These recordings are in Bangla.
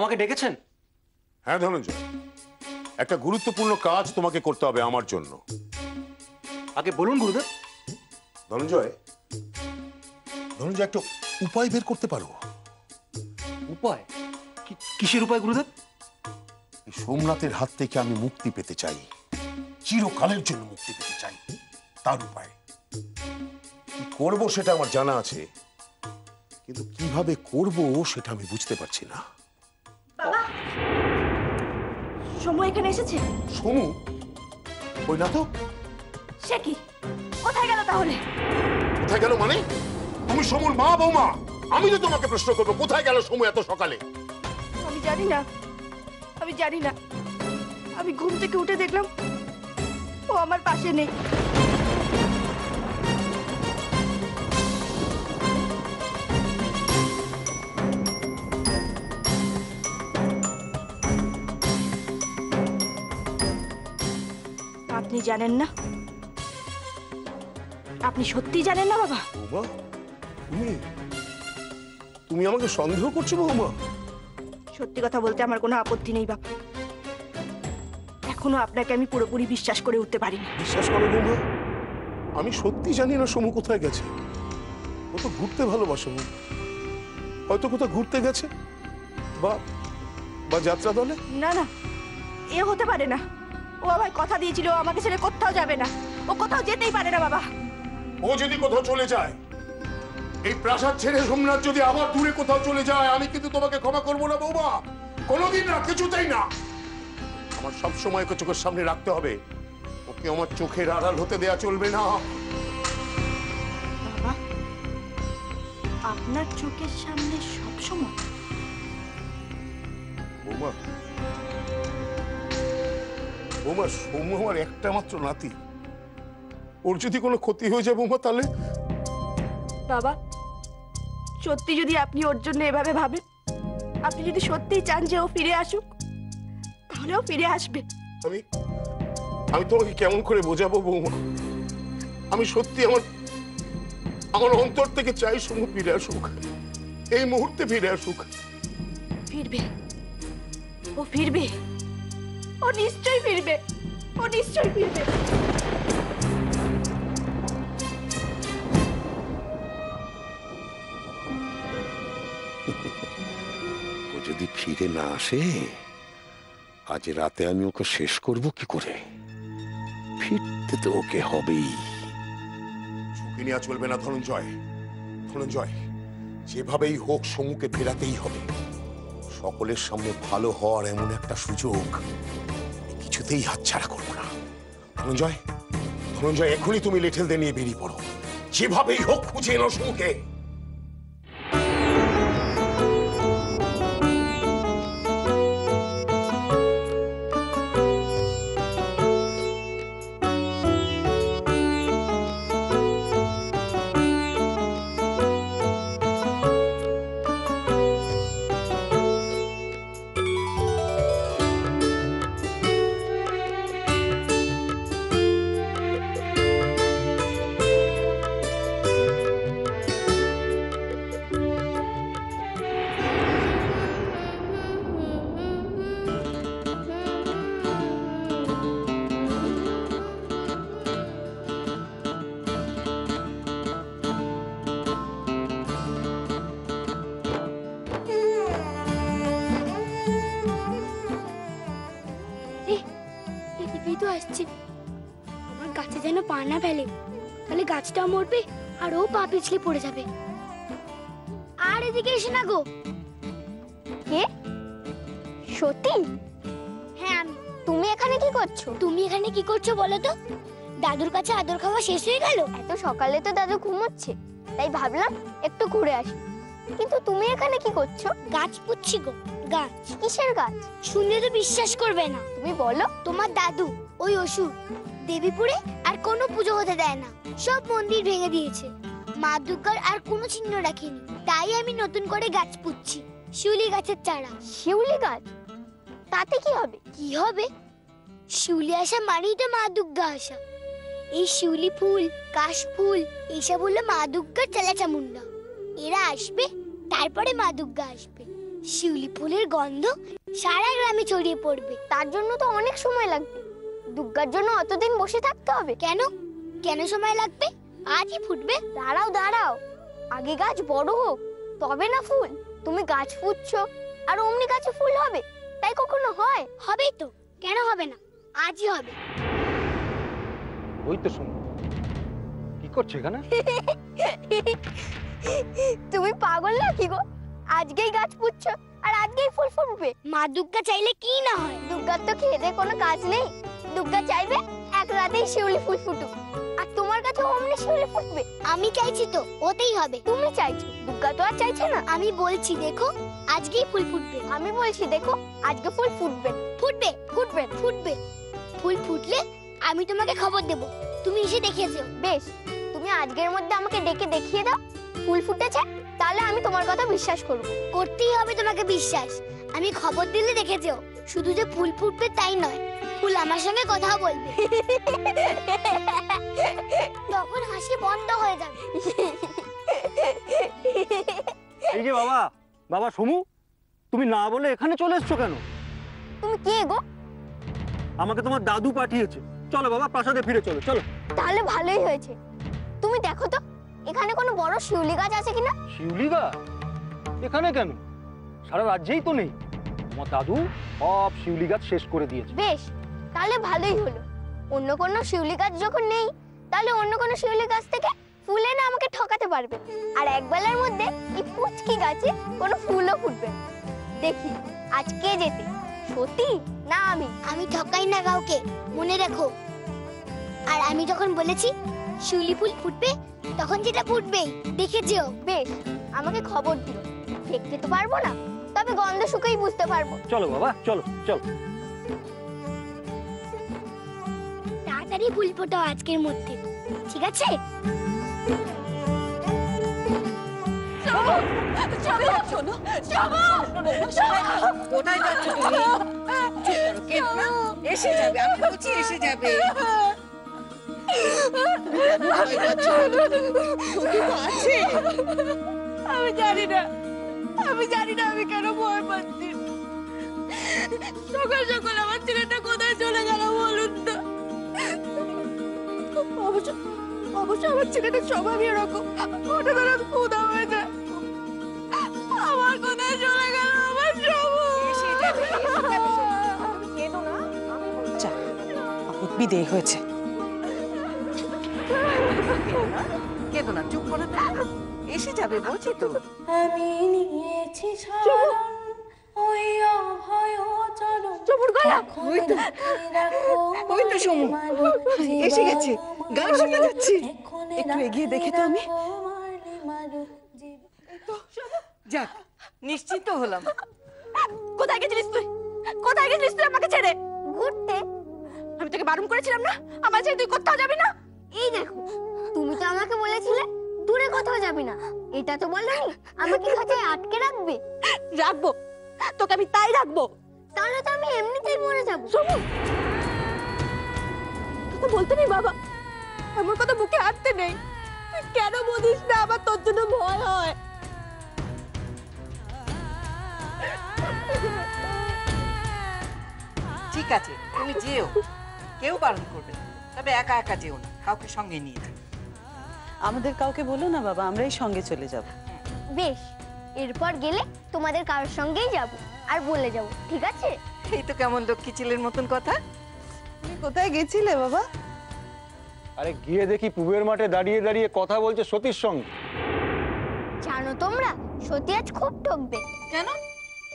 আমাকে ডেকেছেন? হ্যাঁ ধনঞ্জয়, একটা গুরুত্বপূর্ণ কাজ তোমাকে করতে হবে আমার জন্য। আগে বলুন গুরুদেব। ধনঞ্জয়, একটা উপায় বের করতে পারো? উপায়? কিসের উপায় গুরুদেব? সোমনাথের হাত থেকে আমি মুক্তি পেতে চাই, চিরকালের জন্য মুক্তি পেতে চাই। তার উপায় কি করব সেটা আমার জানা আছে, কিন্তু কিভাবে করব সেটা আমি বুঝতে পারছি না। বাবা, সমু এখানে এসেছে। সমু? ওই না তো। সে কি? কোথায় গেল তাহলে? কোথায় গেল মানে? তুমি সমুর মা বৌমা, আমি তো তোমাকে প্রশ্ন করবো কোথায় গেল সমু এত সকালে? আমি জানি না, আমি জানি না। আমি ঘুম থেকে উঠে দেখলাম ও আমার পাশে নেই। আপনি জানেন না? আপনি সত্যি জানেন না বাবা? বৌমা, তুমি আমাকে সন্দেহ করছো বৌমা? সত্যি কথা বলতে আমার কোনো আপত্তি নেই বাবা। এখনো আপনাকে আমি পুরোপুরি বিশ্বাস করে উঠতে পারিনি। বিশ্বাস করো বৌমা, আমি সত্যি জানি না সমু কোথায় গেছে। ও তো ঘুরতে ভালোবাসে, হয়তো কোথাও ঘুরতে গেছে বা যাত্রা দলে। না না, এ হতে পারে না। ও আমায় কথা দিয়েছিল ও আমাকে ছেড়ে কোথাও যাবে না। ও কোথাও যেতেই পারে না বাবা। ও যদি কোথাও চলে যায়, এই প্রাসাদ ছেড়ে সোমনাথ যদি আবার দূরে কোথাও চলে যায়, আমি কিন্তু তোমাকে ক্ষমা করবো না বৌমা, কোনোদিন না, কিছুতেই না। আমার সব সময় ওকে চোখের সামনে রাখতে হবে, ওকে আমার চোখের আড়াল হতে দেয়া চলবে না। বাবা, আপনার চোখের সামনে সব সময়? বৌমা, সৌম্য আমার একটা মাত্র নাতি, ওর যদি কোনো ক্ষতি হয়ে যায় বৌমা, তাহলে? বাবা, সত্যি যদি আপনি ওর জন্য এভাবে ভাবেন, আপনি যদি সত্যিই চান যে ও ফিরে আসুক, তাহলে ও ফিরে আসবে। আমি তোমাকে কেমন করে বোঝাবো বৌমা? আমি সত্যি আমার অন্তর থেকে চাই সমু ফিরে আসুক, এই মুহূর্তে ফিরে আসুক। ফিরবে, ও ফিরবে, ও নিশ্চয়ই ফিরবে, ও নিশ্চয়ই ফিরবে। ও যদি ফিরে না আসে, আজ রাতে আমি ওকে শেষ করব কি করে? ফিরতে তো ওকে হবেই। ঝুঁকি নেওয়া চলবে না ধনঞ্জয়। যেভাবেই হোক সমুকে ফেরাতেই হবে। সকলের সামনে ভালো হওয়ার এমন একটা সুযোগ কিছুতেই হাতছাড়া করবো না। ধনঞ্জয়, এখনই তুমি লেঠেলদের নিয়ে বেরিয়ে পড়ো, যেভাবেই হোক খুঁজে এনো সমুকে। আমার গাছে যেন পা না ফেলে, তাহলে গাছটাও মরবে আর ও পা পিছলে পড়ে যাবে। আর এদিকে এসে না গো। কে? সতীন? হ্যাঁ আমি। তুমি এখানে কি করছো? তুমি এখানে কি করছো বলো তো? দাদুর কাছে আদর খাওয়া শেষ হয়ে গেল। এত সকালে তো দাদু ঘুমোচ্ছে, তাই ভাবলাম একটু ঘুরে আসি। কিন্তু তুমি এখানে কি করছো? গাছ পুচ্ছি গো। গাছ? কিসের গাছ? শুনলে তো বিশ্বাস করবে না। তুমি বলো। তোমার দাদু ওই অসুর দেবীপুরে আর কোনো পুজো হতে দেয় না, সব মন্দির ভেঙে দিয়েছে। মা দুর্গার আর কোনো চিহ্ন রাখেনি, তাই আমি নতুন করে গাছ পুচ্ছি, শিউলি গাছের চারা। শিউলি গাছ? তাতে কি হবে? কি হবে? শিউলি আসা মানেই তো মা দুর্গা আসা। এই শিউলি ফুল, কাশ ফুল এইসব হলো মা দুর্গার চেলা চামুন্ডা। এরা আসবে, তারপরে মা দুর্গা আসবে। শিউলি ফুলের গন্ধ সারা গ্রামে ছড়িয়ে পড়বে। তার জন্য তো অনেক সময় লাগবে। দুর্গার জন্য অতদিন বসে থাকতে হবে কেন কেন সময় লাগবে? আজই ফুটবে। দাঁড়াও দাঁড়াও, আগে গাছ বড় হোক তবে না ফুল। তুমি গাছ পুঁতছো আর অমনি গাছে ফুল হবে, তাই কখনো হয়? হবেই তো, কেন হবে না? আজই হবে। ওই তো শুনো, কি করছে এখানে? তুমি পাগল নাকি গো? আজকেই গাছ পুঁতছো আর আজকেই ফুল ফুটবে। মা দুর্গা চাইলে কি না হয়। দুর্গার তো খেতে কোনো কাজ নেই। দুর্গা চাইবে এক রাতেই শিউলি ফুল ফুটুক, আর তোমার কাছে অমনি শিউলি ফুটবে। আমি চাইছি তো, ওতেই হবে। তুমি চাইছো, দুর্গা তো আর চাইছে না। আমি বলছি দেখো, আজকেই ফুল ফুটবে। আমি বলছি দেখো, আজকে ফুল ফুটবে না। ফুটবে ফুটবে না। ফুটবে। ফুল ফুটলে আমি তোমাকে খবর দেব, তুমি এসে দেখে যেও। বেশ, তুমি আজকের মধ্যে আমাকে ডেকে দেখিয়ে দাও ফুল ফুটেছে, তাহলে আমি তোমার কথা বিশ্বাস করব। করতেই হবে তোমাকে বিশ্বাস। আমি খবর দিলে দেখে যেও। শুধু যে ফুল ফুটবে তাই নয়, ফুল আমার সঙ্গে কথাও বলবে। তখন হাসি বন্ধ হয়ে যাবে। এই যে বাবা, বাবা সমু, তুমি না বলে এখানে চলে এসছো কেন? তুমি কে গো? আমাকে তোমার দাদু পাঠিয়েছে। চলো বাবা, প্রাসাদে ফিরে চলো। চলো। তাহলে ভালোই হয়েছে। তুমি দেখো তো এখানে কোনো বড় শিউলি গাছ আছে কিনা। শিউলি গাছ এখানে কেন? সারা রাজ্যেই তো নেই। তোমার দাদু সব শিউলি গাছ শেষ করে দিয়েছে। বেশ, তাহলে ভালোই হলো। অন্য কোনো শিউলি গাছ যখন নেই, তাহলে অন্য কোনো শিউলি গাছ থেকে ফুল এনে আমাকে ঠকাতে পারবে। আর এক বেলার মধ্যে এই পুচকি গাছে কোনো ফুলও ফুটবে না। দেখি আজ কে যেতে, সত্যি না আমি? আমি ঠকাই না কাউকে, মনে রেখো। আর আমি যখন বলেছি শিউলি ফুল ফুটবে, তখন যেটা ফুটবেই, দেখে যেও। বেশ, আমাকে খবর দিও। দেখতে তো পারবো না, তবে গন্ধ শুকেই বুঝতে পারবো। চলো বাবা, চলো চলো। তাড়াতাড়ি ফুল ফোটাও আজকের মধ্যে, ঠিক আছে? কোথায় যাচ্ছ তুমি? কেঁদো না, এসে যাবে, আমি বলছি এসে যাবে। আমি জানি না আমি কেন ভয় পাচ্ছি। সকাল সকাল আমার ছেলেটা কোথায় চলে গেল বলুন তো। অবশ্য আমার ছেলেটার স্বভাবই এরকম, হঠাৎ হঠাৎ ক্ষুধা হয়ে যায়। আমার কোথায় চলে গেল আমার এসে যাবে, এসে যাবে। তুমি কেঁদো না, আমি বলছি। যা, আপদ বিদেয় হয়েছে। কেঁদো না, চুপ করে থাকো। এসে যাবে বলছি তো। আমি নিয়েছি শরণ ওই অভয় চরণ। চুপুর গলা। ওই তো সমু এসে গেছে, গান শোনা যাচ্ছে। একটু এগিয়ে দেখে তো আমি। যাক, নিশ্চিন্ত হলাম। কোথায় গেছিলিস তুই? কোথায় গেছিলিস তুই আমাকে ছেড়ে? ঘুরতে। আমি তোকে বারণ করেছিলাম না আমার ছেড়ে তুই কোথাও যাবি না? এই দেখো, তুমি তো আমাকে বলেছিলে দূরে কোথাও যাবি না। এটা তো বলনি আমাকে খাঁচায় আটকে রাখবে। রাখবো, তোকে আমি তাই রাখবো। তাহলে তো আমি এমনিতেই মরে যাবো। সমু, কথা বলতে নেই বাবা, এমন কথা মুখে আনতে নেই। তুই কেন বলিস না আমার তোর জন্য ভয় হয়? ঠিক আছে, তুমি যেও, কেউ বারণ করবে না। তবে একা একা যেও না, কাউকে সঙ্গে নিয়ে যাও। আমাদের কাউকে বলো না বাবা, আমরাই সঙ্গে চলে যাব। বেশ, এরপর গেলে তোমাদের কারোর সঙ্গেই যাব আর বলে যাব, ঠিক আছে? এই তো কেমন লক্ষ্মী ছেলের মতন কথা। তুমি কোথায় গেছিলে বাবা? আরে গিয়ে দেখি পুবের মাঠে দাঁড়িয়ে দাঁড়িয়ে কথা বলছে সতীর সঙ্গে। জানো তোমরা, সতী আজ খুব ঠকবে। কেন?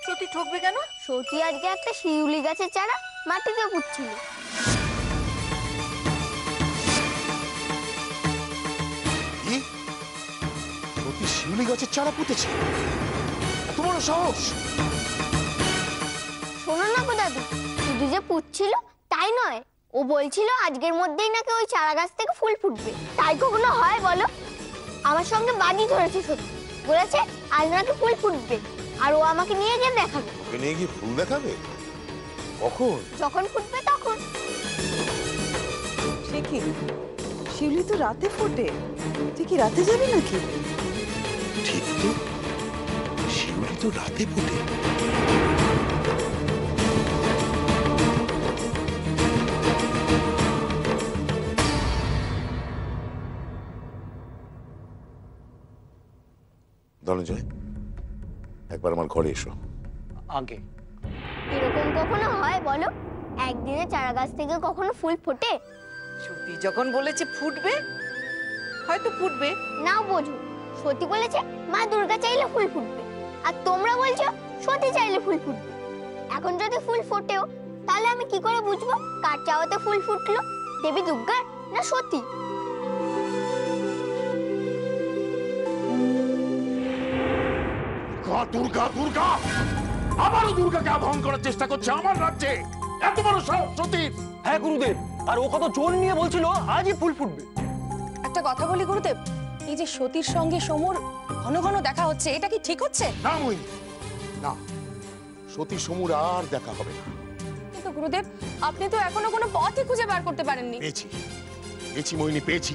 সত্যি ঠকবে কেন? সতী আজকে একটা শিউলি গাছের চারা মাটিতে পুঁতছিল। কি? সতী শিউলি গাছের চারা পুঁতেছে? এত বড় সাহস! শোনো না গো দাদু, শুধু যে পুঁতছিল তাই নয়, ও বলছিল আজকের মধ্যেই নাকি ওই চারা গাছ থেকে ফুল ফুটবে। তাই কখনো হয় বলো? আমার সঙ্গে বাজি ধরেছে সত্যি, বলেছে আজ নাকি ফুল ফুটবে, আর ও আমাকে নিয়ে গিয়ে দেখাবে। ওকে নিয়ে গিয়ে ফুল দেখাবে? কখন? যখন ফুটবে তখন। সে কি, শিউলি তো রাতে ফোটে, তুই কি রাতে যাবি নাকি? ঠিক তো, শিউলি এত রাতে ফোটে? ধনঞ্জয়, একবার আমার ঘরে এসো। আগে এরকম কখনো হয় বলো? একদিনে চারা গাছ থেকে কখনো ফুল ফোটে? সত্যি যখন বলেছে ফুটবে, হয়তো ফুটবে। নাও বোঝো, সতী বলেছে মা দুর্গা চাইলে ফুল ফুটবে, আর তোমরা বলছো সতী চাইলে ফুল ফুটবে। এখন যদি ফুল ফোটেও, তাহলে আমি কি করে বুঝবো কার চাওয়াতে ফুল ফুটলো, দেবী দুর্গার না সতী? দুর্গা দুর্গা আবারও দুর্গাকে আবাহন করার চেষ্টা করছে আমার রাজ্যে। এত বড় সাহস সতীর! হ্যাঁ গুরুদেব, আর ও কত জোর নিয়ে বলছিল আজই ফুল ফুটবে। একটা কথা বলি গুরুদেব, এই যে সতীর সঙ্গে সমর ঘন ঘন দেখা হচ্ছে, এটা কি ঠিক হচ্ছে? না মোহিনী, না, সতী সমুর আর দেখা হবে না। কিন্তু গুরুদেব, আপনি তো এখনো কোনো পথই খুঁজে বার করতে পারেননি। পেয়েছি পেয়েছি মোহিনী, পেয়েছি।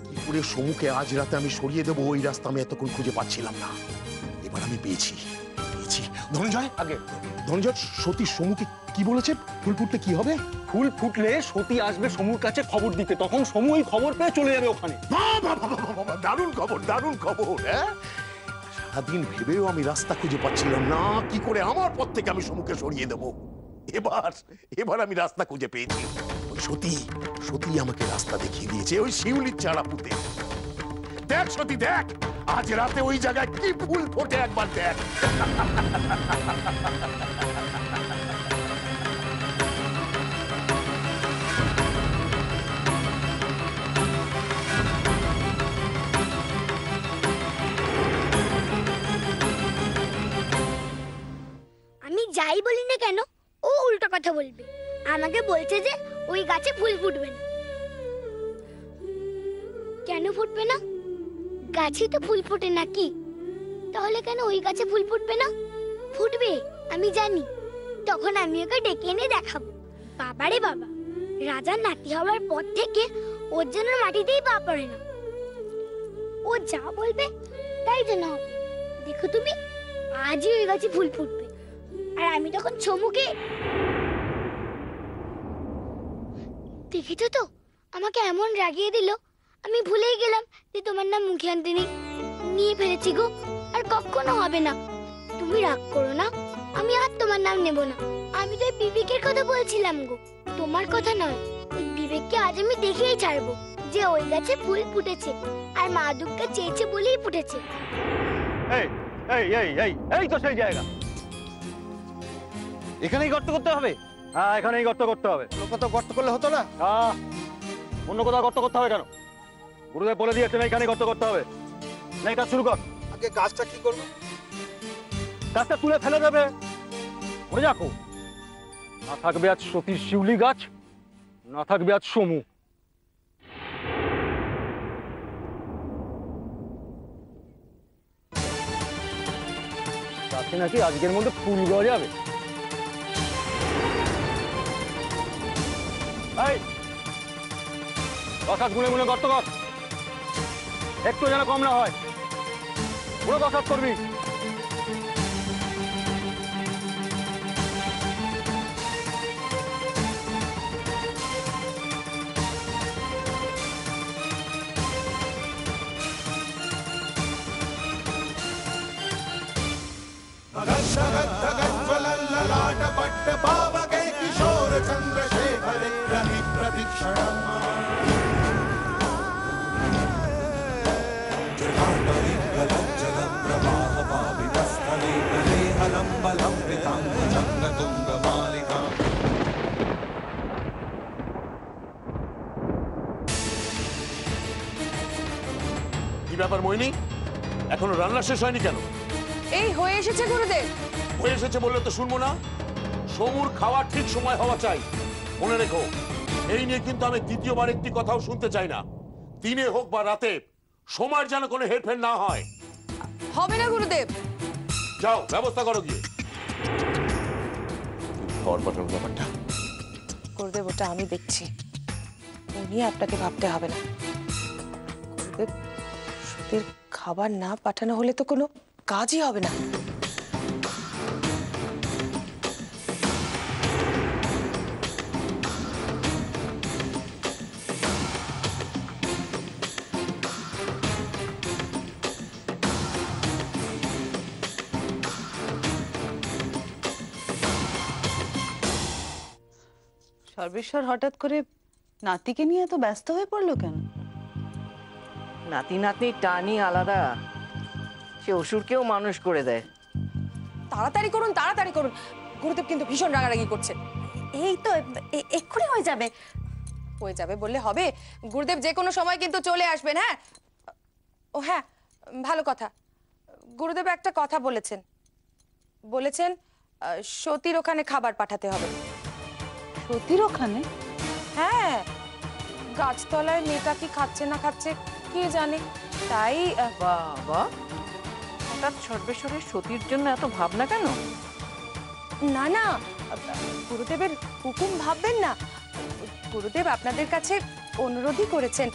কি করে সমুকে আজ রাতে আমি সরিয়ে দেবো, ওই রাস্তা আমি এতক্ষণ খুঁজে পাচ্ছিলাম না। এবার আমি পেয়েছি পেয়েছি। ধনঞ্জয়, আগে ধনঞ্জয়, সতী সমুকে কি বলেছে? ফুল ফুটলে কি হবে? ফুল ফুটলে সতী আসবে সমুর কাছে খবর দিতে, তখন সমু ওই খবর পেয়ে চলে যাবে ওখানে। বাবা, দারুণ খবর, দারুণ খবর। হ্যাঁ, সারাদিন ভেবেও আমি রাস্তা খুঁজে পাচ্ছিলাম না কি করে আমার পথ থেকে আমি সমুকে সরিয়ে দেবো। এবার এবার আমি রাস্তা খুঁজে পেয়েছি। ওই সতী সতী আমাকে রাস্তা দেখিয়ে দিয়েছে, ওই শিউলির চারা পুঁতে। দেখ সতী, দেখ আজ রাতে ওই জায়গায় কি ফুল ফোটে, একবার দেখ। আমি যাই বলি না কেন, ও উল্টো কথা বলবে। আমাকে বলছে যে ওই গাছে ফুল ফুটবে না। কেন ফুটবে না? গাছে তো ফুল ফোটে নাকি? তাহলে কেন ওই গাছে ফুল ফুটবে না? ফুটবে, আমি জানি। তখন আমি ওকে ডেকে এনে দেখাবো। বাবারে বাবা, রাজার নাতি হওয়ার পর থেকে ওর জন্য মাটিতেই পা পড়ে না। ও যা বলবে তাই যেন হবে। দেখো তুমি, আজই ওই গাছে ফুল ফুটবে। আর আমি তখন ছমুকে, দেখেছো তো আমাকে এমন রাগিয়ে দিল, আমি ভুলেই গেলাম যে তোমার নাম মুখে আনতে নেই। নিয়ে ফেলেছি গো, আর কখনো হবে না। তুমি রাগ করো না, আমি আর তোমার নাম নেব না। আমি তো বিবেকের কথা বলছিলাম গো, তোমার কথা নয়। ওই বিবেককে আজ আমি দেখেই ছাড়বো যে ওই গাছে ফুল ফুটেছে, আর মা দুর্গা চেয়েছে বলেই ফুটেছে। এই এই এই এই এই তো সেই জায়গা। এখানেই গর্ত করতে হবে? হ্যাঁ, এখানেই গর্ত করতে হবে। কত গর্ত করলে হতো না? অন্য কোথাও গর্ত করতে হবে কেন? গুরুদেব বলে দিয়েছেন এখানেই গর্ত করতে হবে। না, এটা শুরু কর। আগে গাছটা কি করবো? গাছটা তুলে ফেলে দেবে। মনে রাখো, না থাকবে আজ সতীর শিউলি গাছ, না থাকবে আজ সমু। গাছে নাকি আজকের মধ্যে ফুল গজাবে। এই, 10 গুনে গুনে গর্ত কর, একটু যেন কম না হয়। পুরো 10 করবি। কি ব্যাপার মোহিনী, এখনো রান্না শেষ হয়নি কেন? এই হয়ে এসেছে গুরুদেব। হয়ে এসেছে বললে তো শুনবো না। সমুর খাওয়ার ঠিক সময় হওয়া চাই। মনে রেখো, এই নিয়ে কিন্তু আমি দ্বিতীয়বার একটি কথাও শুনতে চাই না। দিনে হোক বা রাতে, সময়ের যেন কোনো হেরফের না হয়। হবে না গুরুদেব। যাও, ব্যবস্থা করো গিয়ে। খাওয়ার পাঠানোর ব্যাপারটা গুরুদেব, ওটা আমি দেখছি। ও নিয়ে আপনাকে ভাবতে হবে না। গুরুদেব, সতীর খাবার না পাঠানো হলে তো কোনো কাজই হবে না। সর্বেশ্বর হঠাৎ করে নাতিকে নিয়ে এত ব্যস্ত হয়ে পড়লো কেন? নাতি নাতনির টানই আলাদা, সে অসুরকেও মানুষ করে দেয়। তাড়াতাড়ি করুন, তাড়াতাড়ি করুন, গুরুদেব কিন্তু ভীষণ রাগারাগি করছে। এই তো এক্ষুনি হয়ে যাবে। হয়ে যাবে বললে হবে? গুরুদেব যে কোনো সময় কিন্তু চলে আসবেন। হ্যাঁ, ও হ্যাঁ, ভালো কথা, গুরুদেব একটা কথা বলেছেন, বলেছেন সতীর ওখানে খাবার পাঠাতে হবে। সতীর ওখানে? হ্যাঁ, গাছতলায় মেয়েটা কি খাচ্ছে না খাচ্ছে কে জানে, তাই বাবা, হঠাৎ সর্বেশ্বরের সতীর জন্য এত ভাবনা কেন? না না, গুরুদেবের হুকুম ভাববেন না। গুরুদেব আপনাদের কাছে অনুরোধই করেছেন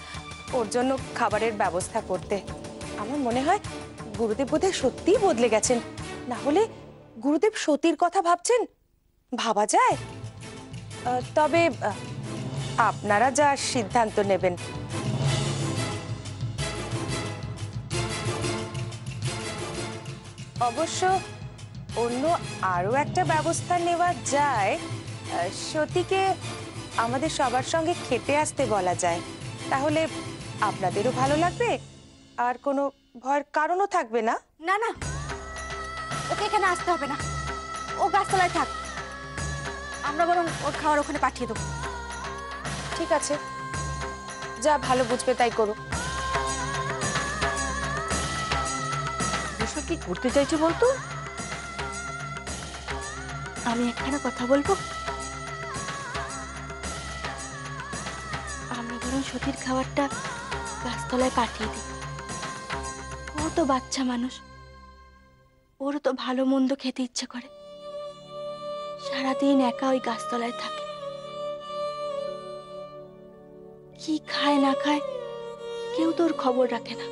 ওর জন্য খাবারের ব্যবস্থা করতে। আমার মনে হয় গুরুদেব বোধহয় সত্যিই বদলে গেছেন, না হলে গুরুদেব সতীর কথা ভাবছেন, ভাবা যায়? তবে আপনারা যা সিদ্ধান্ত নেবেন। অবশ্য অন্য আরো একটা ব্যবস্থা নেওয়া যায়, সতীকে আমাদের সবার সঙ্গে খেতে আসতে বলা যায়, তাহলে আপনাদেরও ভালো লাগবে আর কোনো ভয়ের কারণও থাকবে না। না না, ওকে এখানে আসতে হবে না, ও গাছতলায় থাক, আমরা বরং ওর খাওয়ার ওখানে পাঠিয়ে দেবো। ঠিক আছে, যা ভালো বুঝবে তাই করো। এসব কি করতে চাইছে বলতো? আমি একখানা কথা বলবো? আমরা বরং সতীর খাবারটা গাছতলায় পাঠিয়ে দিই। ও তো বাচ্চা মানুষ, ওরও তো ভালো মন্দ খেতে ইচ্ছে করে, সারাদিন একা ওই গাছতলায় থাকে, কি খায় না খায় কেউ তোর খবর রাখে না।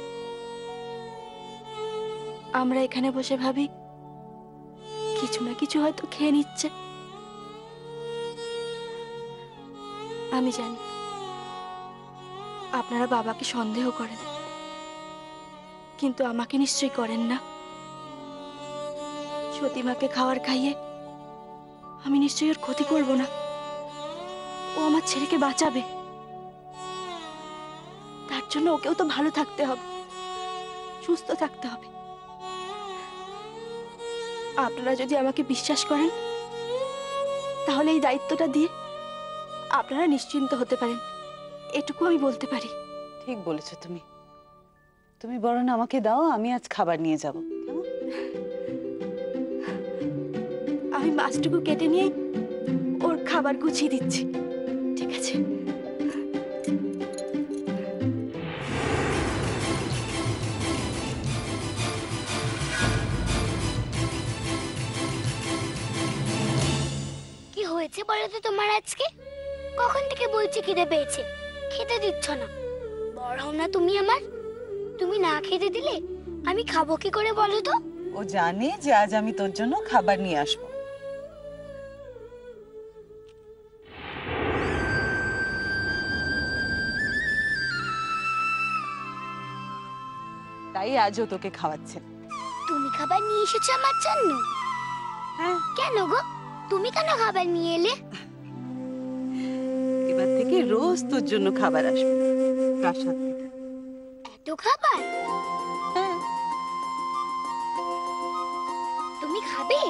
আমরা এখানে বসে ভাবি কিছু না কিছু হয়তো খেয়ে নিচ্ছে। আমি জানি আপনারা বাবাকে সন্দেহ করেন, কিন্তু আমাকে নিশ্চয়ই করেন না। সতীমাকে খাবার খাইয়ে আমি নিশ্চয়ই ওর ক্ষতি করব না, ও আমার ছেলেকে বাঁচাবে। তার জন্য ওকেও তো ভালো থাকতে হবে, সুস্থ থাকতে হবে। আপনারা যদি আমাকে বিশ্বাস করেন তাহলে এই দায়িত্বটা দিয়ে আপনারা নিশ্চিন্ত হতে পারেন, এটুকু আমি বলতে পারি। ঠিক বলেছো তুমি, তুমি বরং আমাকে দাও, আমি আজ খাবার নিয়ে যাব। কেমন? আমি মাছটুকু কেটে নিয়ে ওর খাবার গুছিয়ে দিচ্ছি, ঠিক আছে? কি হয়েছে বলো তো তোমার আজকে? কখন থেকে বলছি খিদে পেয়েছে, খেতে দিচ্ছ না। বড় হও না তুমি আমার, তুমি না খেতে দিলে আমি খাবো কি করে বলো তো? ও জানে যে আজ আমি তোর জন্য খাবার নিয়ে আসবো। তাই আজও তোকে খাওয়াচ্ছে। তুমি খাবার নিয়ে এসেছো আমার জন্য? হ্যাঁ। কেন গো, তুমি কেন খাবার নিয়ে এলে? এবার থেকে রোজ তোর জন্য খাবার আসবে প্রাসাদ থেকে। এত খাবার? হ্যাঁ। তুমি খাবে?